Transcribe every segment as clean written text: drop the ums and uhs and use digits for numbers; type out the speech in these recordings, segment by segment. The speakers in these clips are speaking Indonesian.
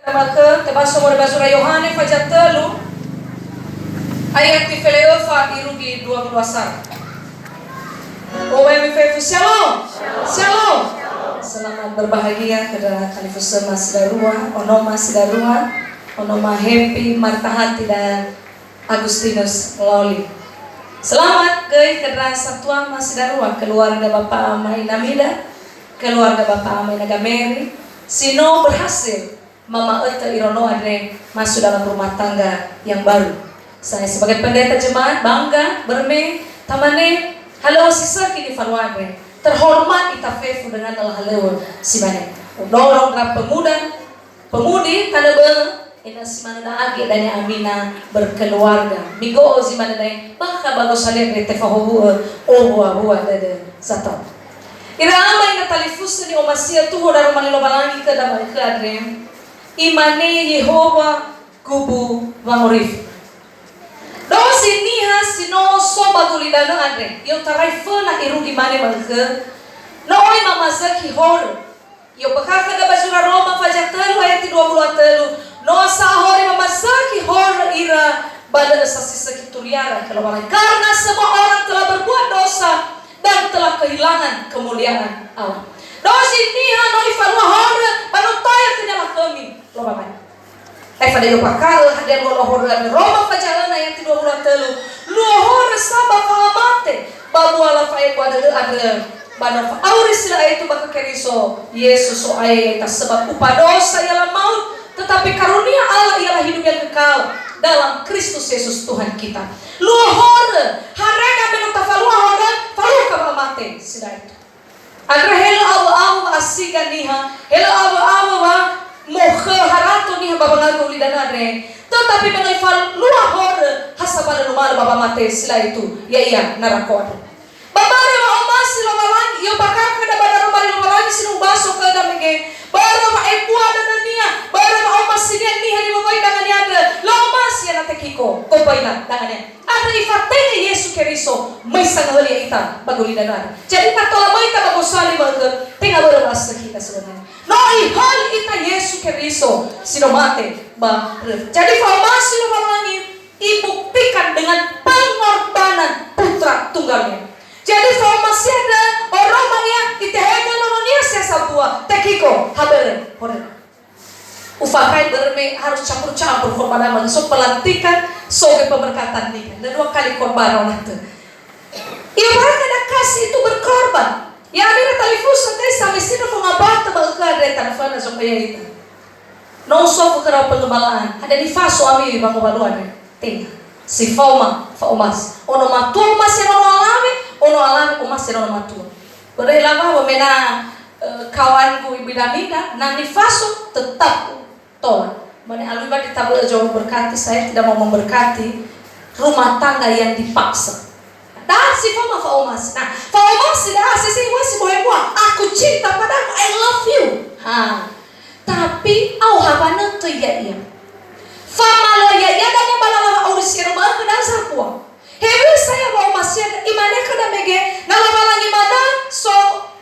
Maka tebaso mo basura Yohane fajatelu ayat di Feleofa irugi 2 kuasa. Owe mifefu shalom. Shalom. Selamat berbahagia kepada Kalifus Mas Darua, Onoma Sidarua, Onoma Happy, Marta Hati dan Agustinus Loli. Selamat kepada Satua Mas Darua, keluarga Bapak Amai Namida, keluarga Bapak Amai Nagameri. Sino berhasil Mama Eta Irono Adre masuk dalam rumah tangga yang baru. Saya sebagai pendeta jemaat bangga berme tamane halo sisa kini faruade terhormat itafefu dengan halo simane dorong rap pemudi kada bel ina simane da age dan Amina berkeluarga migo simane dai baka bagus hale retefahu owa dede satu irama ina talifus ni omasia tu hodar manilo balangi ke damai ke adre imane Yehova kubu wangorif. Dosi niha sino so bagulidano adre. Yo tarai fena iru imane malke. No oi mama zaki hor. Yo pakaka da basura Roma fajatelu ayat 23. No sahori mama zaki hor ira pada sasisa kituriara kalau balai. Karena semua orang telah berbuat dosa dan telah kehilangan kemuliaan Allah. Dosi niha no ifanwa hor manutaya kenyala kami. Loba man. Pada yo pakal hadian lohor dan Roma pajalan ayat 23. Lohor sabak amate babu ala fae pada ada bana auris la itu baka keriso Yesus so ayat sebab upadosa ialah maut tetapi karunia Allah ialah hidup yang kekal dalam Kristus Yesus Tuhan kita. Lohor harega menung tafalua hora falu ka amate sila itu. Agra helo awu asiga niha helo awu mohe harato nih baba ngaku lidan adre tetapi mengaifal luah hor hasabana lumal baba mate sila itu ya iya narakon baba ma omasi lo malangi yo bakar kada bana rumali lo malangi sinu baso kada menge bara ma ekua danania bara ma omasi ni hari mo koy dangan ada lo omasi na tekiko ko paina dangan ada ifatene Yesu Keriso may sangali ita bagulidan ada jadi katola may ta bagosali baga tinga bara mas kita sebenarnya no ihal ita Yesu Keriso sinomate ba. Jadi formasi memerangi dibuktikan dengan pengorbanan putra tunggalnya. Jadi formasi ada orang maya itehega nononia sesabua tekiko habere horen. Ufakai berme harus campur-campur korban masuk pelantikan soge pemberkatan nikah. Dan 2 kali korban orang itu. Ibarat ada kasih itu berkorban. Ya ada talifus nanti sampai sini mengabata bagka ada tanfana supaya itu. Non so kera pengembalaan. Ada di faso ami bang obaluan tengah. Si fauma faumas. Ono matua mas yang ono alami umas yang ono matua. Berelama bemena kawanku ibu Damina nang di faso tetap tolak. Mana aluba ditabur jauh berkati saya tidak mau memberkati rumah tangga yang dipaksa. Dan si Fama Faumas. Nah, Faumas tidak sih masih boleh aku cinta padamu, I love you. Tapi au habana tu ya. Fama lo ya dan yang balala urus rumah ke dasar kuah. Hebu saya mau masih imane kada mege nalala gimana so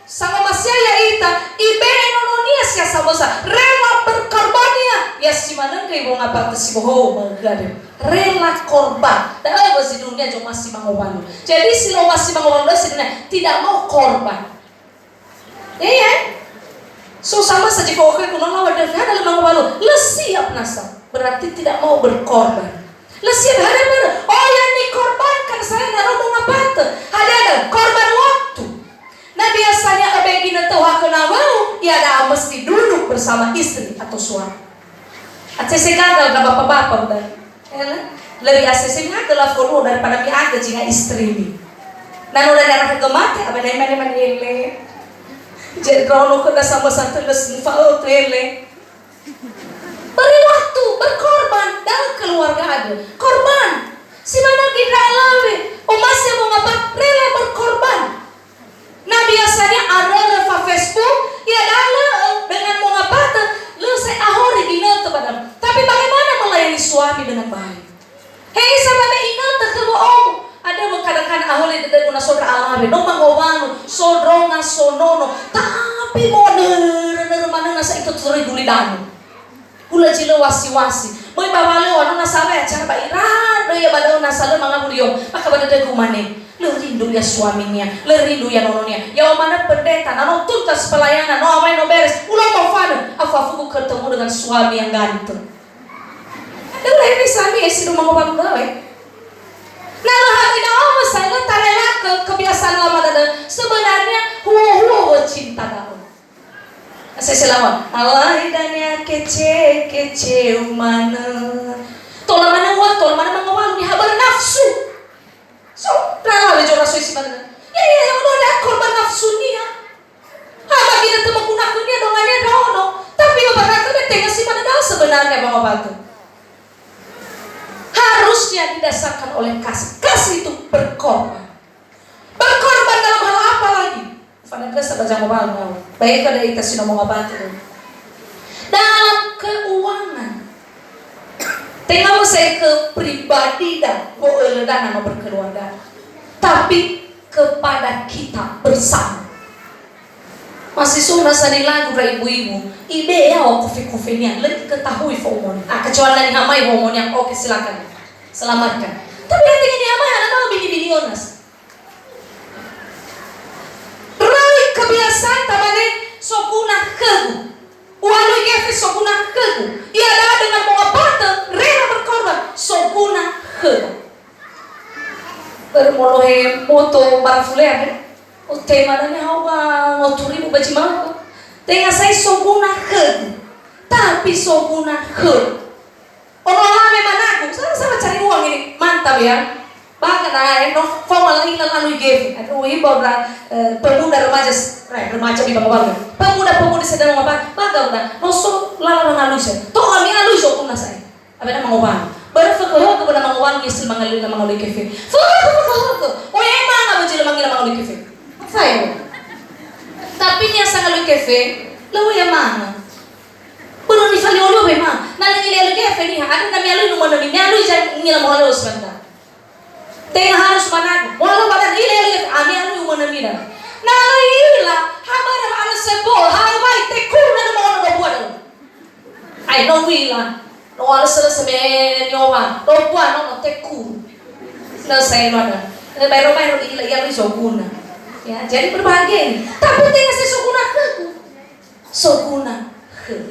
sama masih ya ita ibe nononia sia samosa rela berkorbannya ya si mana kai bonga patesi boho magade rela korban dah basi dunia jo masih mangobalu jadi si lo masih mangobalu sebenarnya tidak mau korban ya so sama saja kau kuno lawan dan ada mangobalu le siap nasa berarti tidak mau berkorban le siap ada oh yang dikorbankan saya nggak mau ngapate ada korban waktu. Nah biasanya begini tuh aku nawau ya ada mesti duduk bersama istri atau suami. Aceh gagal gak bapak-bapak udah. Lebih asesnya adalah follow daripada mi ada jika istri ini. Nah udah darah kemati apa mana ele. Jadi kalau kita sama satu les follow tuh ele. Beri waktu berkorban dan keluarga ada korban. Si mana kita alami? Masih mau ngapa? Rela berkorban. Nah biasanya ada leva Facebook, ya ada dengan mau ngapa lu saya ahori ingat kepada. Tapi bagaimana melayani suami dengan baik? Hei sama me ingat ke om. Ada kadang-kadang ahori dari guna saudara alami, no mangowano, sodronga sonono. Tapi mau mana nasa itu terus duli danu. Hula jilo wasi-wasi. Moy babale wano nasabe acara bairan ya badao nasale mga buriyo. Maka badada gumane. Lerindu ya suaminya, lerindu ya nononya. Ya mana pendeta, nano tuntas pelayanan, no amai no beres. Ulang mau fana, aku ketemu dengan suami yang ganteng. Lalu ini suami esi rumah ngobang gawe. Nah, hati na saya tarela kebiasaan lama dada. Sebenarnya huwa cinta daun. Saya selama Allah hidanya kece umana tola mana mangawal ni habar nafsu so rala bejo raso isi mana ya udah ada korban nafsu ni ya haba kita temu gunakan dia dongannya dono tapi bapak itu tengah si mana dah sebenarnya bang obat harusnya didasarkan oleh kasih itu berkorban dalam hal apa lagi. Fana kesa baca mobile mau. Baik ada kita sih ngomong apa tuh. Dalam keuangan. Tengok saya ke pribadi dah, boleh dah nama berkeluarga. Tapi kepada kita bersama. Masih sudah sani lagu dari ibu-ibu. Ide ya kopi-kopinya lebih ketahui hormon. Kecuali dari hamai hormon yang oke silakan. Selamatkan. Tapi yang tinggi di hamai anak tahu bini-bini onas. Kebiasaan tamane sokuna kegu walu yefe sokuna kegu ia adalah dengan mengobata rela berkorban sokuna kegu bermolohe moto barafulea tema danya hawa ngoturibu bajimako tengah saya sokuna kegu tapi sokuna kegu orang memang aku sama cari uang ini mantap ya. Bahkan no formal lagi lalu game. Aduh ibu pemuda remaja di bawah pemuda sedang apa? Baga udah. Nosok lalu lalu saya. Toh kami lalu so pun saya. Apa nama ngobang? Baru fakir kepada ngobang istilah mangali kefe. Fakir. Oh ya emang apa jadi mangali kefe? Saya. Tapi nya sangali kefe. Lalu ya mana? Belum difali olo memang. Nanti lalu kefe ni ada kami lalu nomor ni lalu jadi ngila mau lalu sebentar. Tengah harus managu, walau badan ile ami anu manamina. Nah ila habar ala sebol, habai tekun na mo no buat. Ai no wila, no ala selesai nyowa, no buat no tekun. Selesai mana? Baru ila ya soguna. Ya, jadi berbahagia. Tapi tengah saya soguna ke. Soguna ke.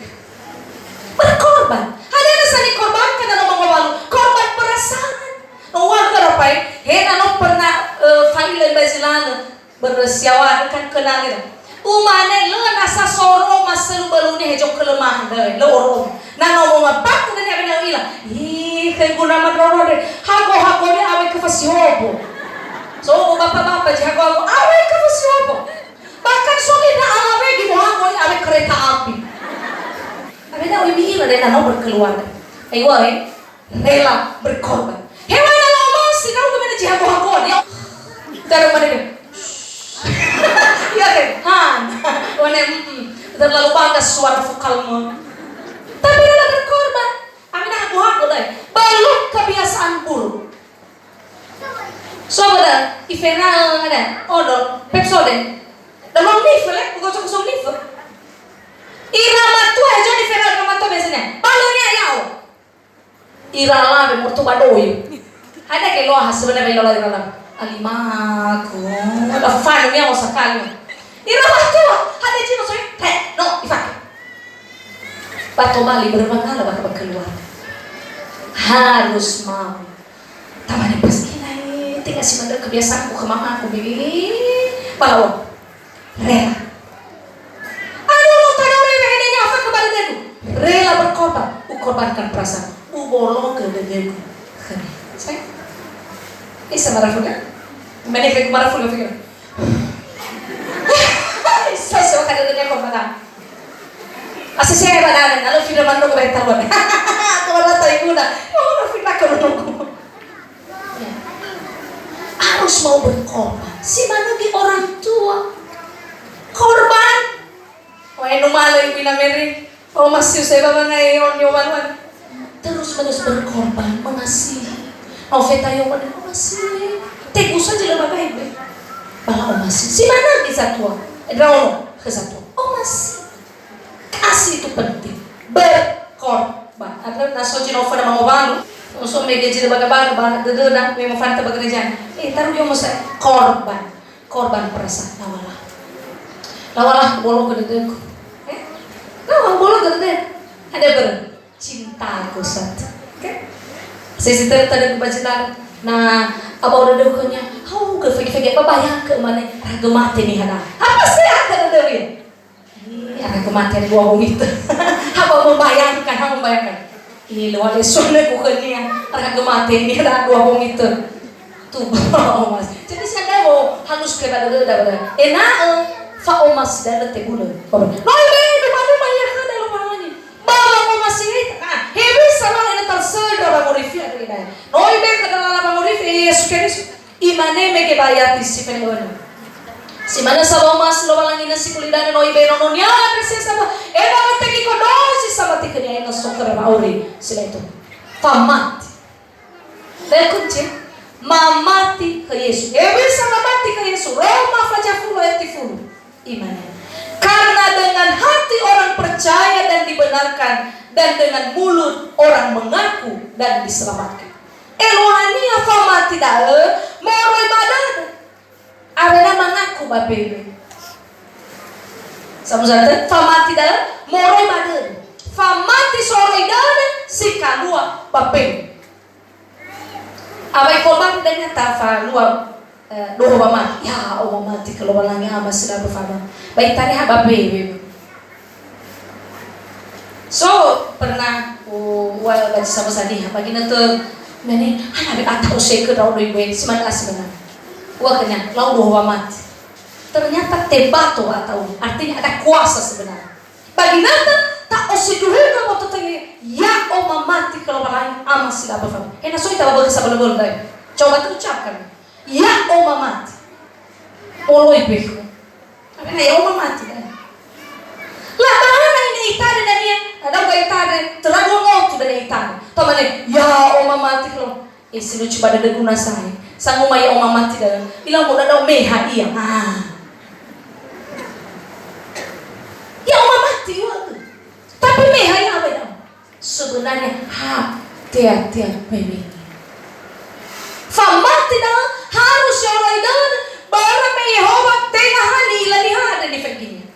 Berkorban. Ada yang saya dikorbankan dalam mengobalu. Korban perasaan. Uang kerapai, hena no pernah family bazilana bersiawan kan kenal gitu. Umane lo nasa soro maselu balune hejok kelemahan deh, lo orang. Nah ngomong apa tuh tadi abang bilang, ih kayak guna madrono deh, hago dia awe ke fasiobo. So bapak jago awe ke fasiobo. Bahkan suami dah awe di hago dia awe kereta api. Abang dah bilang deh nano berkeluarga. Ayo rela berkorban. Hewan sinau kemana jago dia taruh mana dia ya kan terlalu bangga suara vokalmu tapi rela berkorban amina aku deh belum kebiasaan buruk sobat ifenal ada odol pepsode dalam liver gosok liver irama tuh aja di ifenal irama tuh biasanya balonnya yau irala be morto badoy. Ada ke loha sebenarnya lola dalam alimaku ada fan yang mau sekali irama tuh ada cino soy no ifak batu bali berbangala batu keluar harus mau tamane pas kinai tinggal si mandek kebiasaanku ke mama aku bibi balawon rela aduh tanah rela ini apa kembali dulu rela berkorbankan perasaan bolong ke dengku saya isa marafuga menefek marafuga fikir isa so kada dunia ko mata asa saya bananan lalu fikir mando ko betar bon to wala tayo muna no fikir ko harus mau berkorban si manugi orang tua korban oh eno malo yung pinameri oh masih saya baba ngayon yung terus-menerus berkorban mengasihi Noveta yang pada masih teguh saja lemah baik bala masih si mana bisa tua Edraono ke satu masih kasih itu penting berkorban korban. Ada naso jinova na mangobalo. So media jadi bagaimana dedena memang fanta bekerja. Taruh dia masa korban perasaan lawalah bolong ke dedengku. Lawan bolong ke dedeng. Ada cintaku satu. Saya tadi kebaca nah abang udah dukanya, ke fagi apa bayang ke mana raga mati nih hana. Apa sih ada dewi? Ada kematian gua itu. Apa membayangkan? Ini luar biasa kukennya raga mati nih hana gua itu. Tuh mas. Jadi saya mau halus ke pada dah. Fa omas dah tegulo. Noi be mana bayang ada lupa lagi. Bawa masih heavy sama ini tersedar bangun review ini. Noi be kadang bangun review Yesus Kristus. Imane mege bayati si pelono. Si mana sabo mas lo balangin si kulidane noi be nononya kasi sama. Mateki kodosi sama tiknya ina sokere mauri sila itu. Famati. Lekunche mamati ke Yesus. Bisa mamati ke Yesus. Roma fajafulo etifulu. Imane. Karena dengan hati orang percaya dan dibenarkan dan dengan mulut orang mengaku dan diselamatkan. Elohania famati dae moroi badan. Arena mengaku babebe. Samuzate famati dae moroi badan. Famati soroi dae si kalua babebe. Abai korban dan tafa luar doa mama ya Allah mati kalau balangnya ama sudah berfada. Baik tadi haba bebe. So pernah wal baca sama sadih pagi nanti meni ada atau saya ke daun ibu semangat sebenarnya. Wah kena lau doa mati. Ternyata tebato atau artinya ada kuasa sebenarnya. Bagi nanti tak oseduhkan waktu tanya ya oma mati kalau balangnya ama sudah berfada. Enak so kita bawa kesabel bol dai. Coba tu ucapkan. Ya oma mati. Oloi beku. Apa ya oma mati dah. Lah mana ini itade dan dia ada gak itade terlalu ngotu dan itade. Tamane ya oma mati kalau isi lucu pada deguna saya. Sangu mai oma mati dah. Ilang mo daw meha iya. Ya oma mati waktu. Tapi meha ya apa dah? Sebenarnya tiap memang. Famati dah harus orang dan bara me Yehova tengah halila ni hada di fakinya.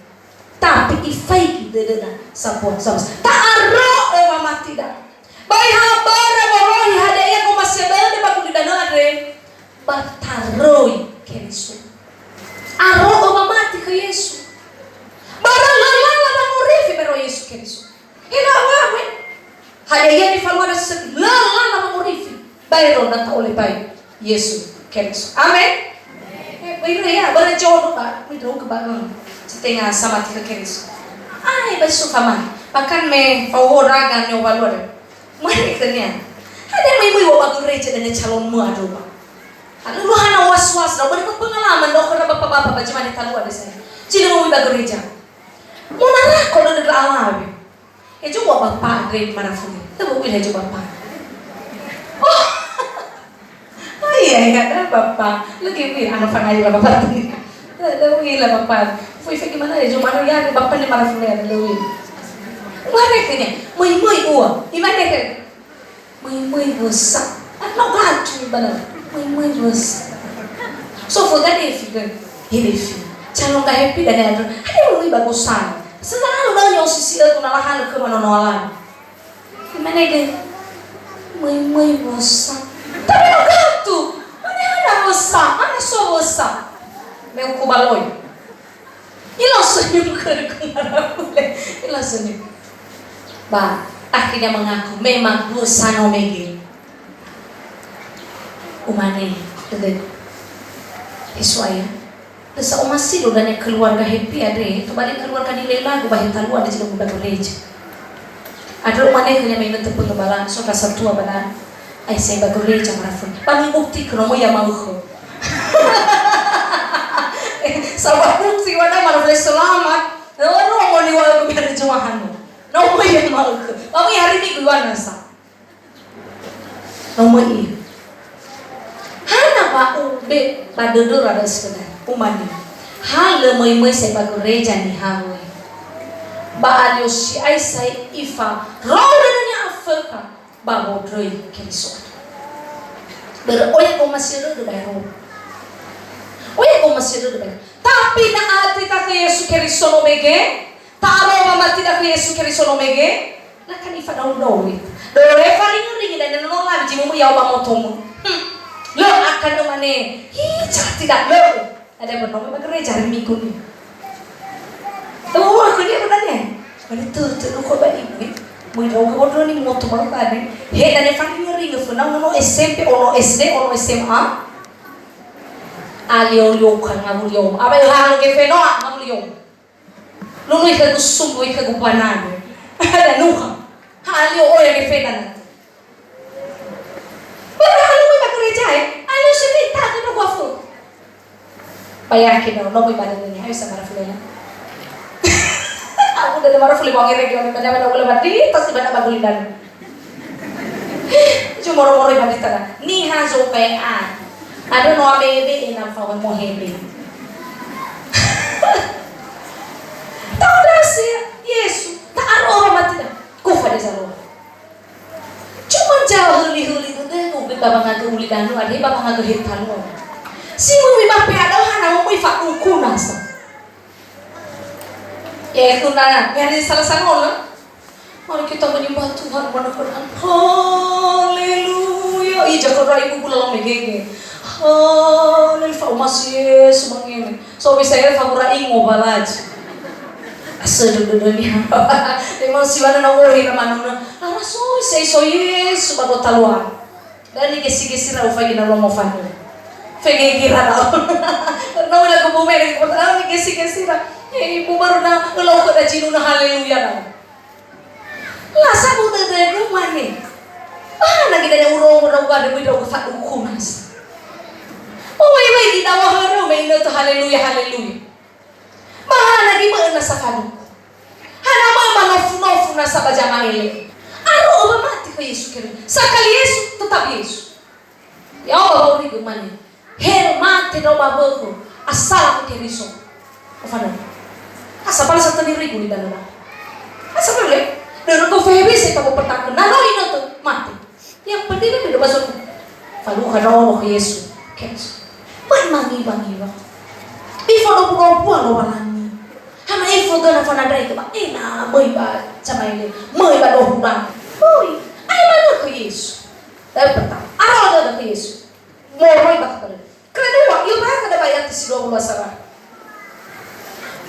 Tapi ifai dedena sapon saus. Ta arro o mati dah. Bai habara moroi hada ya ko masebede baku di danare. Bataroi ke Yesus. Arro o mati ke Yesus. Bara lalala bangurifi bero Yesus ke Yesus. Ina wawe. Hada ya di falwara lalala bangurifi. Bayro na oleh baik Yesus Kristus. Amin. Bayro ya, bara jodoh pak, midro ke bangun. Setengah sama tiga Kristus. Basu kaman. Bahkan me faworagan yo valor. Mari kenya. Ada mai bawa gereja dan calon muado pak. Ada lu hana was-was, dah berpengalaman dah kerana bapak-bapak macam mana tahu ada saya. Cina mau bawa gereja. Mau narah kalau ada awal. Coba bapak dari mana pun. Tahu boleh coba bapak. Iya, ada bapak. Lagi anak pangai lah bapak ni. Lagi lah bapak. Fui gimana ya? Cuma ya bapak ni marah fulai ada lagi. Mana kene? Mui uang. Gimana kene? Mui besar. Nak gacu benar. Mui besar. So fuga deh figan. Ini figan. Calon kah happy dan ada. Ada mui bagusan. Selalu dah yang sisi aku nalahan ke mana nalan. Gimana kene? Mui besar. Tapi nak gacu. Besar, mana so besar? Meu kubaloi. Ilang senyum kemana boleh. Ilang senyum. Akhirnya mengaku memang dosa no megil. Umane, dede. Iswaya. Desa umasi do dan keluarga happy ada. Tu balik keluarga di lela, gu bahit talu ada juga muda gereja. Ada umane kanya main untuk pengembalan. So rasa tua benar. Ay saya bagereja marafun. Pami bukti kromo ya mau ko. Sabah bukti wala marafun selamat. No mo ni wala ko biar juahan. No mo ya mau ko. Pami hari ni gua nasa. No mo i. Hana ba ube badodo ada sebenarnya umani. Hal moi saya bagereja ni hawe. ba adio si ai sai ifa roda nya Afrika ba modrei keriso beroy ko masiro do bayro oy ko masiro do bayro tapi na ati ta ke Yesu keriso no mege taro mama tidak ke Yesu keriso no mege la kan ifa daw do do refa ringi dan no la jimu ya ba motomu lo akan no mane hi tidak lo ada benar ba gereja minggu ni tuh aku dia bertanya mana tuh ko ba ibu mo daw ko do ni moto ba ka ne he dan e fa ringi funa no SMP ono SD ono SMA alio yo kan ngabulyo abay halo ke feno ngabulyo nunoy ka gusumbo ka gupanado ada nuka alio oya ke fena pero halo mo ba gereja alio sekita ko no guafu payakin no mo ibadah niya ayo sa marafulena aku udah marafuli bang region pada mana boleh mati tas ibadah bagulidan cuma moro-moro ibadah tanah ni hazo PA ada no abebe enam fawan mohebe tahu dah sih Yesus tak aroma mati dah kufa desa lo cuma jauh huli-huli tu deh ubi bapa ngaku uli danu ada bapa ngaku hitan lo si ubi bapa ada hana ubi fakku kunasa ya itu nana yang di salah sana mari kita menyembah Tuhan menaikkan haleluya ija ko rai ibu pulang megege haleluya masih Yesus mangene so bisa ya favora ingo balaj asedo ni memang siwana na uri na manuna ara so Yesus bago talwa dan ni kesi ra ufagi na romo fano fege gira na no la ko bumere ko ni kesi ra ibu baru na lo ko da jinu na haleluya na la sabu de rumah ni lagi dari urong gua de bido ko fa ukunas wai di dawa haro me ino to haleluya lagi mana sa kanu hana mama nofu na sa bajama ele aro oba mati ko Yesu kere sakali Yesu tetap Yesu ya oba uri gumani her mati do baboko asala ko keriso ofana asa pala sa tani ribu ni dana asa pala dan ko febe se ta pertakan nano ino to mati yang penting ni do basok falu haro ko Yesu keriso mangi ifo do puan lo balani hana ifo gana fana dai to ba ina moi ba chamaile moi ba do hudang moi ai ba do Yesu dai pertama aro do Yesu moi ba ka kedua yo ba ka da bayat si do basara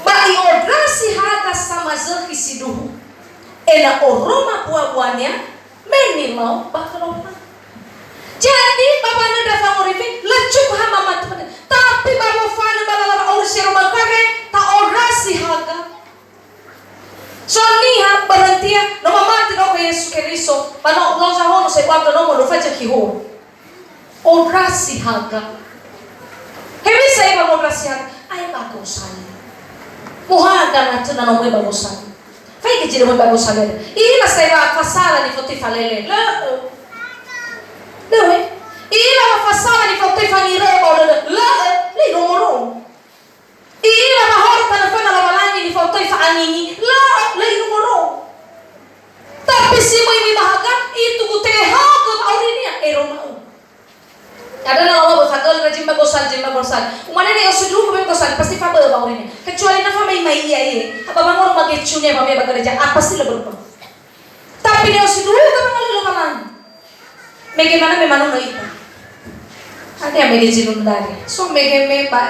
ba iodrasi hata sama zaki siduhu ena oroma buah-buahnya menilau bakal jadi bapa nada favorifi lecuk hama mati tapi bapa fana balala ursi rumah kare ta orasi haga soniha berantia no mati no Yesus Kristo pano lo jahono se quattro no lo faccia chi ho orasi haga hebi sai ba orasi haga ai ba ko sali muhaga na tuna no ba ko sali fai che giro ba ko sali ila sai ba fasala ni foti falele dove ila mafasala ni fotoi fangire ba le numero ila mahorta na fana la walangi ni fotoi faanini le numero tapi si mai bahaga itu guteha ko aurinia eroma ada na Allah bakal rajimba gosal umane ne osudu ko gosal pasti fa ba aurinia kecuali na fa mai iya apa bangor magecune ba me bagareja apa sih lebur tapi ne osudu ko bangal walangi bagaimana memang itu ada yang begini dari so bagaimana pak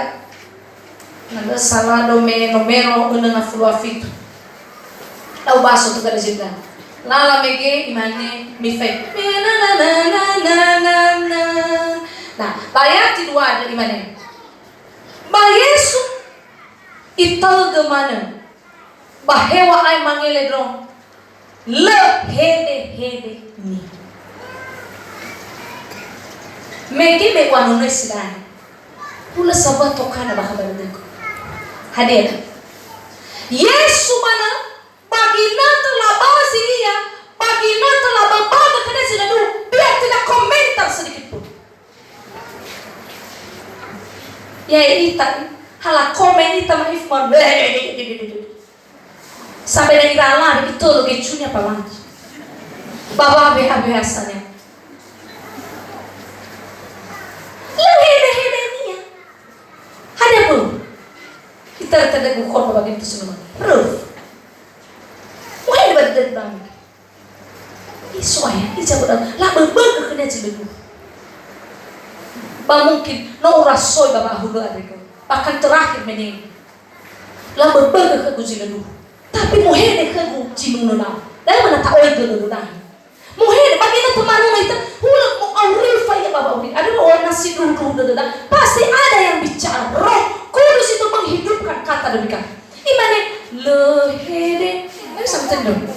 nada salah dome nomero unang afluafito tahu baso tu kada jeda lala mege imane mifek nah bayar di dua ada imane ba Yesu ital gemana bahewa ay mangile dron le hede ni megi me wanu nesidani pula sabat tokana bakabal deko hadir Yesu mana bagina telah basi ia bagina telah babaga kada sila dulu biar tidak komentar sedikit pun ya ita hala komen ita maifman Sampai dari rala itu lo kecunya apa lagi? Bawa biasanya. Lo hede nih ya. Ada apa? Kita tidak bukan bagian itu semua. Proof. Wah ini badan bang. Isuaya, ijabut lah berbeda kena ciledu. Bah mungkin no rasoi bapak hulu adikku. Bahkan terakhir mening. Lah berbeda ke ciledu. Tapi mohede ke jinung nona. Dari mana tak oi dulu nona. Mohede bagaimana teman itu huluk mau aurifa ya bapak uri. Ada orang nasi dulu nona. Pasti ada yang bicara. Roh Kudus itu menghidupkan kata demikian. Imane lehede. Ayo sampai dulu.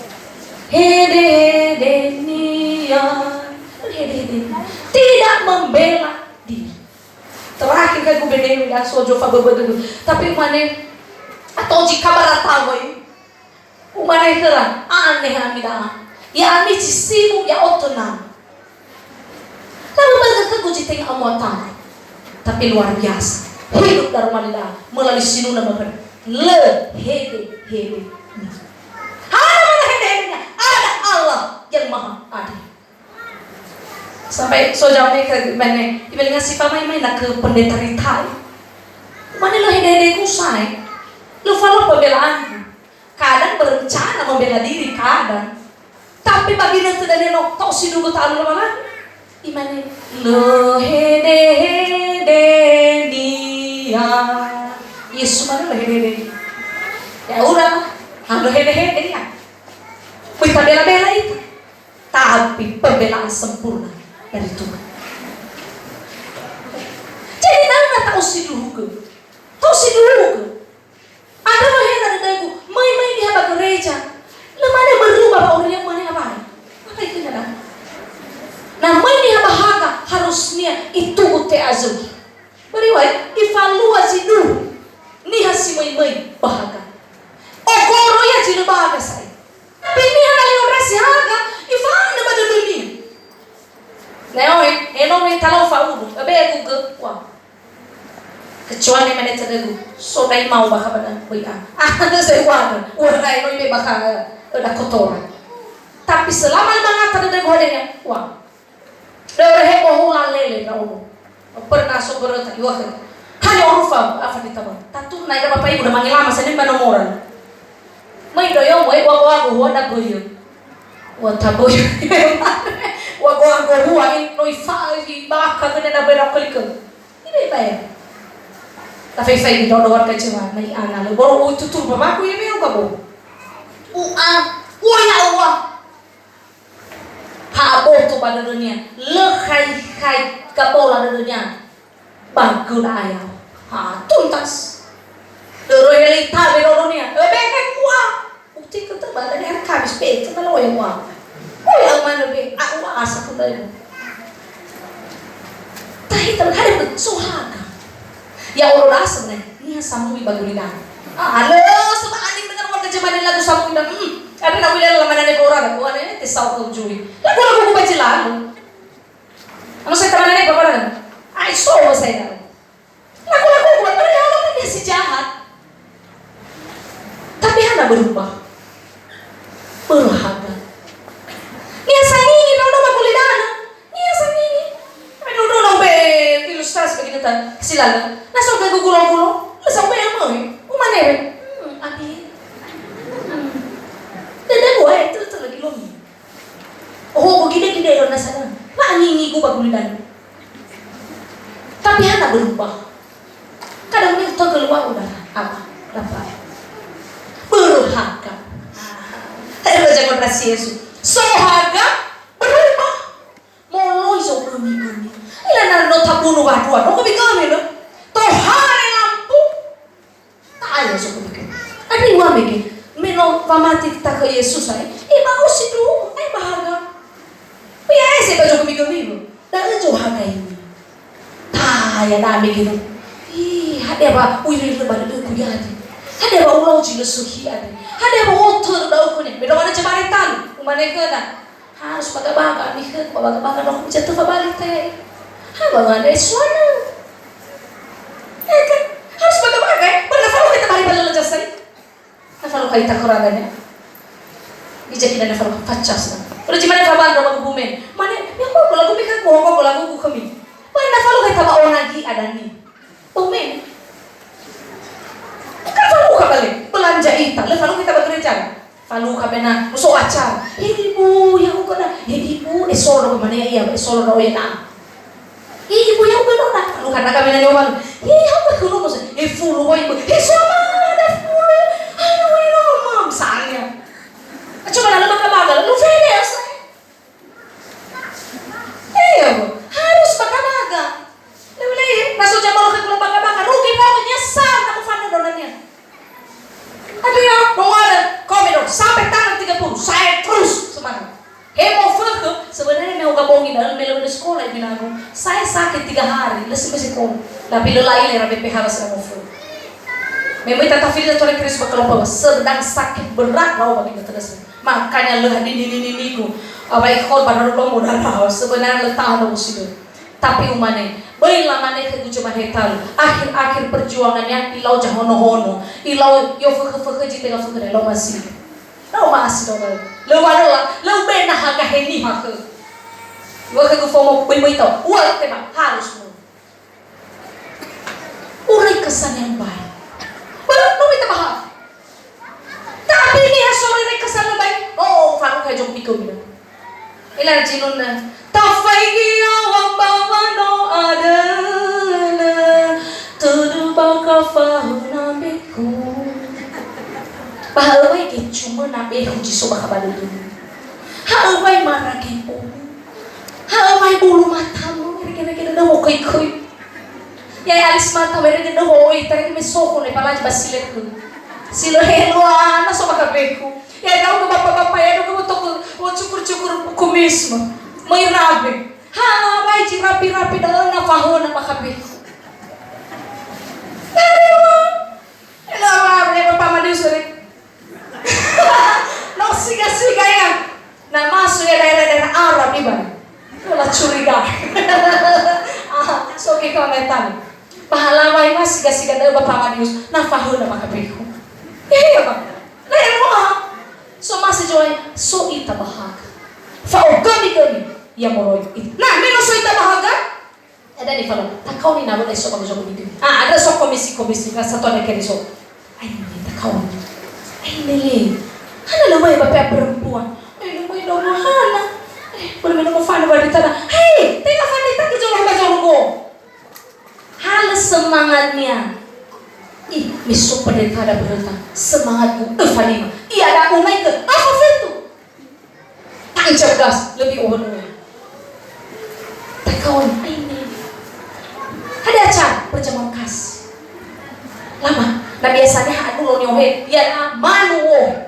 Hede nia. Hede. Tidak membela diri. Terakhir kan gue bener udah sojo fa bebedu. Tapi mana atau jika baratawai. Umane heran aneh amida. Ya ami cisimu ya otona. Lalu bagaimana gue jiteng amwata. Tapi luar biasa. Hidup dari malila melalui sinuna makan. Hede. Ada mana hede-hedenya? Ada Allah yang maha adil. Sampai sojauh ke mana? Ibaratnya si pamai nak ke pendeta ritai. Mana lo hede-hede kusai? Lo follow pembelaan. Kadang berencana membela diri kadang. Tapi bagi nanti dari lo tau si dulu tahu lo mana? Imane lo hede dia. Yesus mana lo hede. Ya udah, lo hede ya. Kita bela-bela itu. Tapi pembelaan sempurna dari Tuhan. Jadi nana tahu si dulu ke. Ada lo hede dari aku. Main di haba gereja. Lemana berubah orang yang mana apa? Apa itu nana? Nah, main di haba haga harusnya itu ute azul. Beriway, evaluasi dulu. Ni hasi main bahaga. Ogoro ya jino bahaga saya. Pini hana orasi haga, ifana pada dunia. Nah, eno talau faudu, abe aku ke, wah. Kecuali mana cedegu, sodai mau baka pada kuya. Ada saya wadah, wadah eno baka ada kotoran. Tapi selama mengata dari godenya, wah. Dari heboh ulang lele kau. Pernah sobat iwak. Hanya urufa apa ditabang. Tatu naik bapak ibu udah manggil lama saya nimba nomoran. Mai doyong wai wago wada boyo. Wata boyo. Wago huwa in noifa di baka kena na berak kelikeng. Ini bayar. Tapi saya di dodo warga cuma mai ana lo baru tutur bapakku ya meu kabo. Ya Allah. Habo tu pada dunia. Lekai kapola dunia. Bagus ayam. Tuntas. Doroheli tabe doronia. Beken kuah. Bukti kita bala ni habis pe kita lo yang kuah. Yang mana be? Aku asa pun dari. Tahi terhadap sohaga. Ya orang asam ni samui bagulina. Halo, sama aning dengan warga Jemaah lagu samui dan ada nak boleh lama nane orang. Orang ni tesau kau jui. Lagu baca lalu. Anu saya teman nane berapa lama? Ay so saya. Lagu buat orang dia si jahat. Tapi hendak berubah. Berharga. Nia sangi nang nama kulidan. Nia sangi. Tapi nang be ilustrasi begini tan silaga. Nasong ke gugulo-gulo. Nasong be yang mau. Umane be. Api. Dede gue itu lagi lomi. Oh, begini orang nasana. Mak ngingi gue bagulidan. Tapi hendak berubah. Kadang itu keluar udah apa? Dapat berharga. Ayo baca kontrasi Yesus. Sohaga berubah. Moloi so kami. Ila naro tabuno wadua. No kami lo. Tohare lampu. Tak ada so kami. Ani wa meke. Meno pamati kita ke Yesus ay. Mau situ. Bahaga. Pia ese baca kami lo. Dan sohaga ini. Ya nami gitu. Hade ba uiri le bade ku yadi. Hade ba ulau jilo suhi ade. Hade ba otor da ku ne. Bedo mana cemaritan. Umane kana. Harus baga-baga ni ke baga-baga no jatuh fa balite. Ha baga ne suana. Kan harus baga-baga. Benar kalau kita balik balik jasai. Kalau kita kurangnya. ija kita na falu pacas na udah cuma na faban na magbumen mana ya ko lagu bikan ko lagu ko kami mana na falu kay taba lagi ada ni bumen kan falu ka balik belanja ita le falu kita bekerja falu ka bena muso acar ibu ya ko na ibu esolo ko mana ya esolo ro ya na ibu ya ko na falu kana ka bena nyoman ya ko kuno mo fulu wa ibu sama ada fulu ayo mom sayang coba lalu makan lu feres harus makan Lele, masuk jam malu ke makan rugi mau nyesal kamu fana donannya. Aduh ya, mau ada komen sampai tanggal 30 saya terus semangat. Mau foto sebenarnya mau gabungin dalam melu sekolah ini aku. Saya sakit 3 hari, lesih sekolah. Tapi lelai lera BPH saya mau foto. Memang tata filter tuan Kristus berkelompok sedang sakit berat lau bagi terus. Makanya leh ini ku. Abai korban lalu modal sebenarnya letah lau situ. Tapi umane baiklah mana ke cuma hetal akhir perjuangannya ilau jahono ilau yo fuke jite ga fuke lo masih lo wala lo bena haga heni hake wo ke fomo boi to wa tema harus mo urai kesan yang baik baru no kita bahas tapi ini hasore kesan yang baik oh faru ka jom piko bila ilar jinun Tafaigi awang bawano adana tudu baka fauna beku bahalway cuma nabe jiso baka baludu halway marake po halway bulu matamu kira-kira daw koy ya alis mata wera ganda hoy tara kime soko ne pala basilet ko silo helwa na so baka beku ya daw ko bapa ya daw ko to cukur kumismo may rabi may rapi dalam na fahona makabi rabi papamadil sulit no siga ya na masuk ya daerah Arab iba wala curiga so kita komentar pahala may mas siga daerah papamadil na fahona makabi iya ba so masih joy so ita bahag kami ya moroy nah mino so ita bahaga ada di falo takau ni nabo so jogo bidu ada so komisi na satu ada kene so ay ni takau ay nele hana lo may bape perempuan ay lo may do hana boleh mo fano ba ditana hey teka fanita ki jogo hal semangatnya misuk pada tada berita semangatku Fanima iya ada umay ke apa itu tak cerdas lebih ohonnya kawan ini ada acara perjamuan kasih lama nah biasanya aku lo nyohe ya manu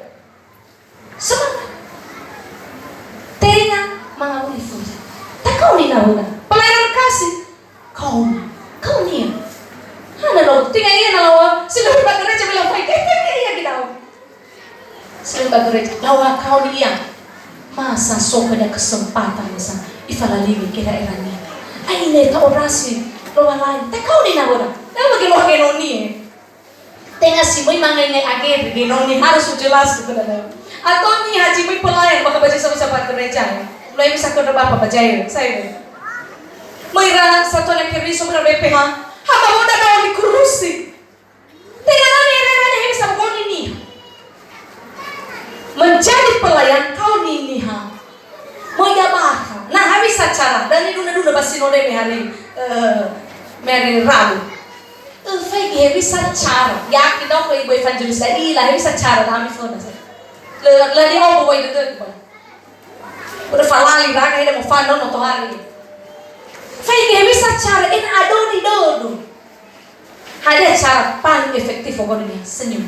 semangat teringat mengawali fusa tak kau ni nauna pelayanan kasih kau ni ada lo tinggal ini lawa sudah bergerak bilang baik iya kita sudah bergerak lawa kau ni yang masa sok ada kesempatan masa ifalalimi kira-kiranya ay neta orasi lo lain te kau ni nagora na bagi lo kenoni tenga si moy mangai age genoni harus jelas gitu dah atau ni haji moy pelayan baka baca sama gereja lo yang bisa kena bapa baca saya moy rana satu nak keriso kena BPH haba mo na daw ni kurusi tenga nani rana yang bisa kau ni menjadi pelayan kau ni ha moy gabaka nah habis acara dan ini dulu basi nore hari meri rabu fai habis acara ya kita ko ibu evangelis dari lah habis acara kami phone saya le di obo boy itu udah falali raga ini mau fano no to hari fai habis acara in adoni dodo ada acara paling efektif pokoknya senyum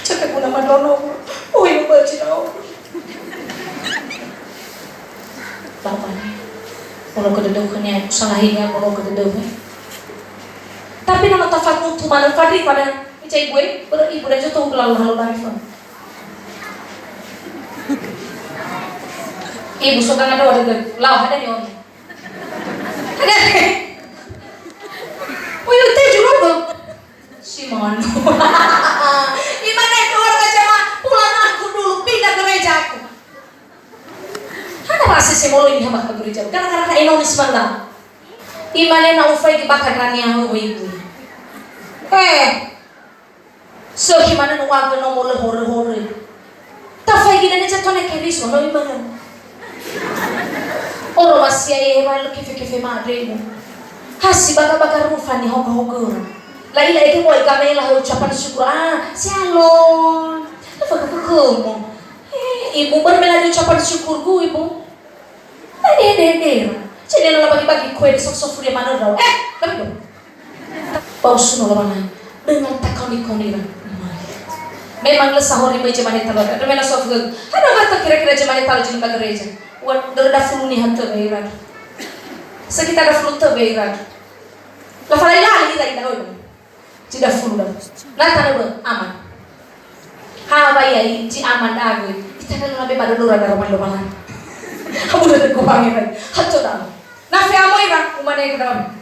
cakap guna madono oh yang baca tau bapaknya kalau kededukannya salahinya kalau kededukannya tapi nama tafatmu tu mana fadri pada cai gue ibu dan jatuh lalu narifan ibu suka ngado ada lau ada di orang ada oh itu juga si mano gimana itu orang molo ini hamba ka gereja. Karena Indonesia mana? Imane na ufay di bakal rania ho ibu. So gimana nu wago no molo hore. Ta fay gina ne chatone keris no imane. Oro masia e mal kefe madre mo. Hasi baka rufani hoga. Lai ke boy kamela ucapan syukur. Shalom. Apa kamu? Ibu bermela ucapan syukurku ibu. Dede. Jadi nala bagi-bagi kue di sok-sok dia mana raw. Tapi dong. Pausu nala mana? Dengan takoni-koni lah. Memang le sahori meja mana talo. Memang sok geng. Ada kata kira-kira jemane talo jin gereja. Wan derda fulu ni hantu beirat. Sekitar ada fulu te beirat. La falai lali kita ida hoy. Tidak fulu dah. Nata dah aman. Hawa ya ji aman dah gue. Kita kan lebih pada lura dah roman. Kamu udah kebangiran. Hato dah. Nafi amoy ba umane ke dalam.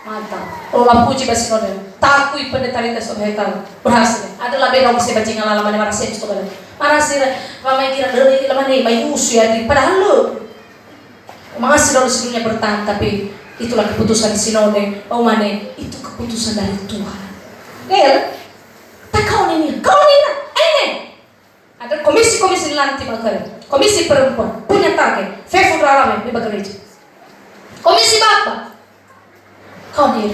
Mantap. Allah puji basi nona. Takui pendetarita sohetal. Berhasil. Ada lebih orang bisa baca ngalaman marah sih itu kan. Marah sih ramai kira dari lamane mai usu ya padahal lu. Masih dalam sebelumnya bertahan tapi itulah keputusan sinode. Umane itu keputusan dari Tuhan. Gel, tak kau ni lah, ada komisi lanti bakal, komisi perempuan punya target, fefu ralame di gereja, komisi bapa, kau ni,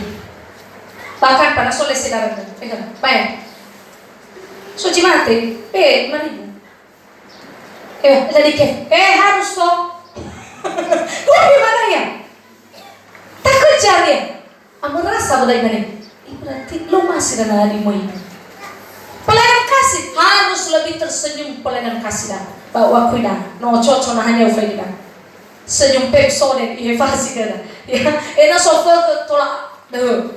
bahkan pada solesi darah, baik, suci mati, mani, jadi harus toh, kau gimana ya, tak kejar ya, amor rasa budai mana? Berarti lo masih dalam hatimu ini. Pelayanan kasih harus lebih tersenyum pelayanan kasih dah. Bawa kuda, no cocok nah hanya ufai dah. Senyum pepsone, ini fasih dah. Ya, enak sofa ke tolak dah.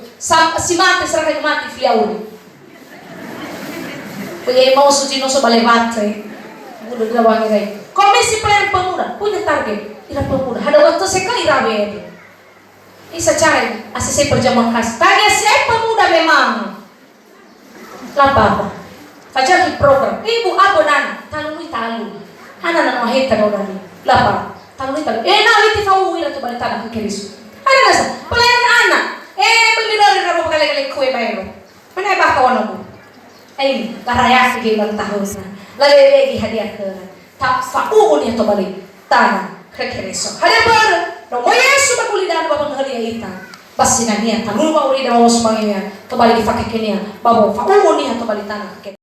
Si mati serahkan mati fliauli. Punya mau suci no so balai mati. Udah wangi lagi. Komisi pelayanan pemuda punya target. Ira pemuda. Ada waktu sekali rawe. Isa cari asisi perjamuan kasih. Tanya siapa muda memang. Lapa. Fajar di program. Ibu abonan. Talui. Anak wahita dorani. Lapa. Talui. Na witi fau ira tu balik tanah ke kirisu. Ada nasa. Pelayanan anak. Pembidori rabo kali kue bayro. Mana ba kawan aku? Ini karaya sige ulang tahun na. Lagi hadiah ke. Tak fau ni to balik tanah ke kirisu. Hadiah baru. No Yesu bakulidan babang hali ita. Basi na niya tanul ba uri daw sumangnya to bali di fakekenya babo fa umuni to bali tanah.